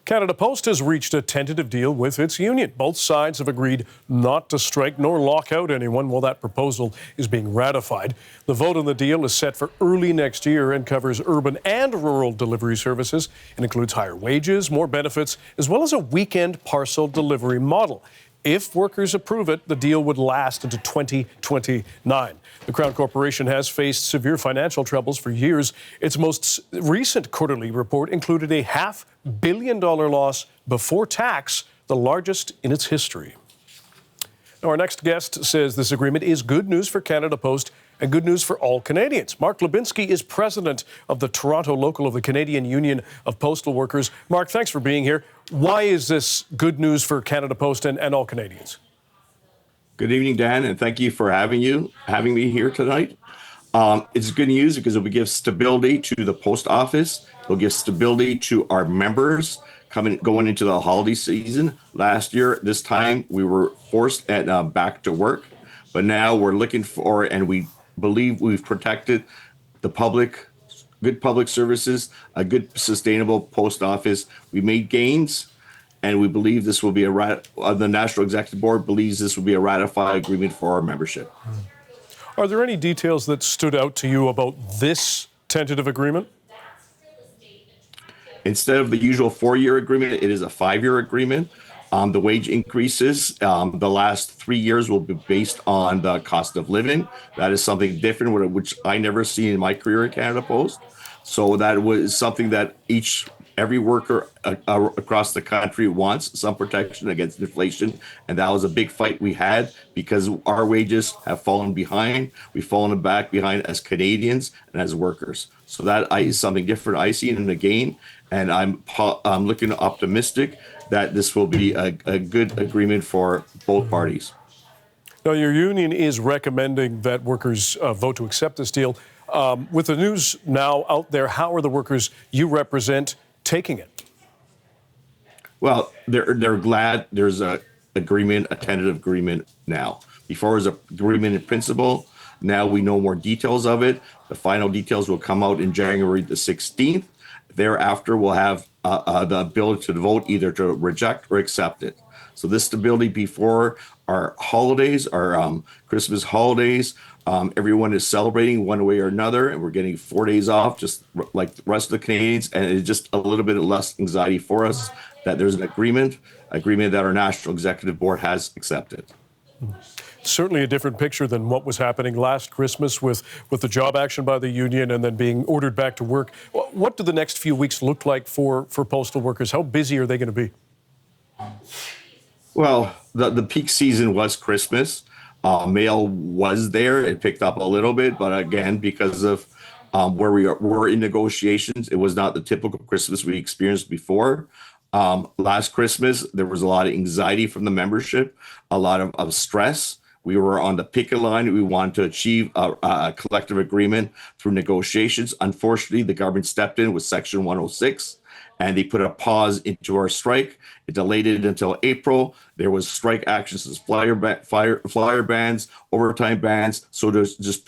Canada Post has reached a tentative deal with its union. Both sides have agreed not to strike nor lock out anyone while that proposal is being ratified. The vote on the deal is set for early next year and covers urban and rural delivery services. It includes higher wages, more benefits, as well as a weekend parcel delivery model. If workers approve it, the deal would last into 2029. The Crown Corporation has faced severe financial troubles for years. Its most recent quarterly report included a $500 million loss before tax, the largest in its history. Now, our next guest says this agreement is good news for Canada Post and good news for all Canadians. Mark Lubinski is president of the Toronto local of the Canadian Union of Postal Workers. Mark, thanks for being here. Why is this good news for Canada Post and all Canadians? Good evening, Dan, and thank you for having me here tonight. It's good news because it will give stability to the post office. It will give stability to our members going into the holiday season. Last year, this time, we were forced back to work, but now we're looking for, and we believe we've protected the public, good public services, a good sustainable post office. We made gains, and we believe this will be the National Executive Board believes this will be a ratified agreement for our membership. Are there any details that stood out to you about this tentative agreement? Instead of the usual 4-year agreement, it is a 5-year agreement. The wage increases, the last 3 years will be based on the cost of living. That is something different, which I never seen in my career at Canada Post. So that was something that every worker across the country wants, some protection against inflation. And that was a big fight we had because our wages have fallen behind. We've fallen back behind as Canadians and as workers. So that is something different I see in the gain. And I'm looking optimistic that this will be a good agreement for both parties. Now, your union is recommending that workers vote to accept this deal. With the news now out there, how are the workers you represent taking it? Well, they're glad there's a tentative agreement now. Before it was an agreement in principle. Now we know more details of it. The final details will come out in January the 16th. Thereafter, we'll have the ability to vote either to reject or accept it. So this stability before our holidays, our Christmas holidays, everyone is celebrating one way or another, and we're getting 4 days off, just like the rest of the Canadians. And it's just a little bit less anxiety for us that there's an agreement that our National Executive Board has accepted. Certainly a different picture than what was happening last Christmas with the job action by the union and then being ordered back to work. What do the next few weeks look like for postal workers? How busy are they going to be? Well, the peak season was Christmas. Mail was there. It picked up a little bit, but again, because of where we were in negotiations, it was not the typical Christmas we experienced before. Last Christmas, there was a lot of anxiety from the membership, a lot of stress. We were on the picket line. We wanted to achieve a collective agreement through negotiations. Unfortunately, the government stepped in with Section 106, and they put a pause into our strike. It delayed it until April. There was strike actions as flyer bans, overtime bans, so to just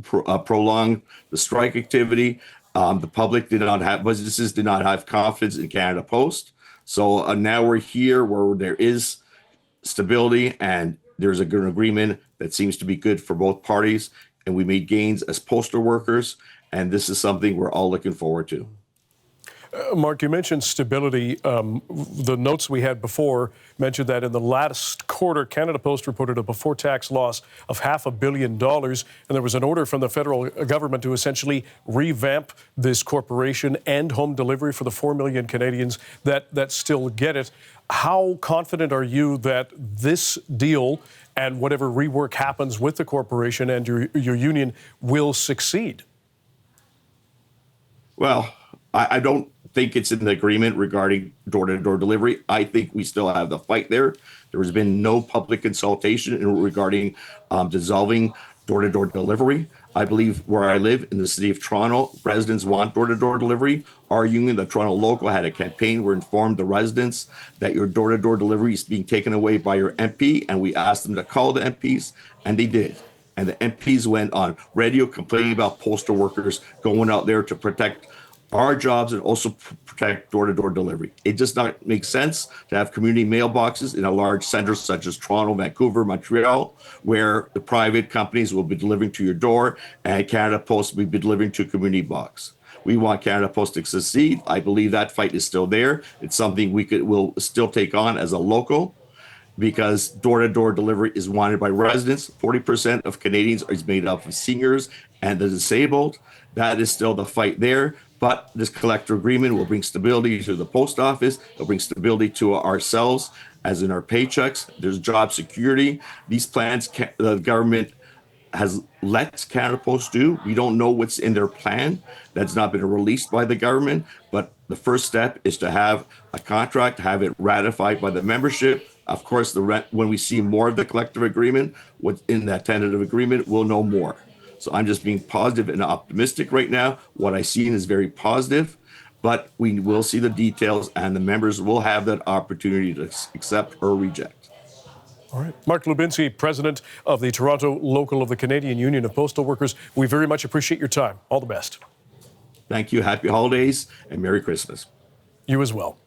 prolong the strike activity. The public businesses did not have confidence in Canada Post. So now we're here where there is stability and there's a good agreement that seems to be good for both parties. And we made gains as postal workers. And this is something we're all looking forward to. Mark, you mentioned stability. The notes we had before mentioned that in the last quarter, Canada Post reported a before-tax loss of $500 million, and there was an order from the federal government to essentially revamp this corporation and home delivery for the 4 million Canadians that still get it. How confident are you that this deal and whatever rework happens with the corporation and your union will succeed? Well, I don't think it's in the agreement regarding door-to-door delivery. I think we still have the fight there. There has been no public consultation regarding dissolving door-to-door delivery. I believe where I live in the city of Toronto, residents want door-to-door delivery. Our union, the Toronto local, had a campaign. We informed the residents that your door-to-door delivery is being taken away by your MP, and we asked them to call the MPs, and they did. And the MPs went on radio complaining about postal workers going out there to protect our jobs and also protect door-to-door delivery. It does not make sense to have community mailboxes in a large center such as Toronto, Vancouver, Montreal, where the private companies will be delivering to your door and Canada Post will be delivering to a community box. We want Canada Post to succeed. I believe that fight is still there. It's something we'll still take on as a local, because door-to-door delivery is wanted by residents. 40% of Canadians is made up of seniors and the disabled. That is still the fight there. But this collective agreement will bring stability to the post office. It'll bring stability to ourselves, as in our paychecks. There's job security. These plans, the government has let Canada Post do. We don't know what's in their plan. That's not been released by the government. But the first step is to have a contract, have it ratified by the membership. Of course, when we see more of the collective agreement, what's in that tentative agreement, we'll know more. So I'm just being positive and optimistic right now. What I've seen is very positive, but we will see the details and the members will have that opportunity to accept or reject. All right. Mark Lubinski, president of the Toronto Local of the Canadian Union of Postal Workers, we very much appreciate your time. All the best. Thank you. Happy holidays and Merry Christmas. You as well.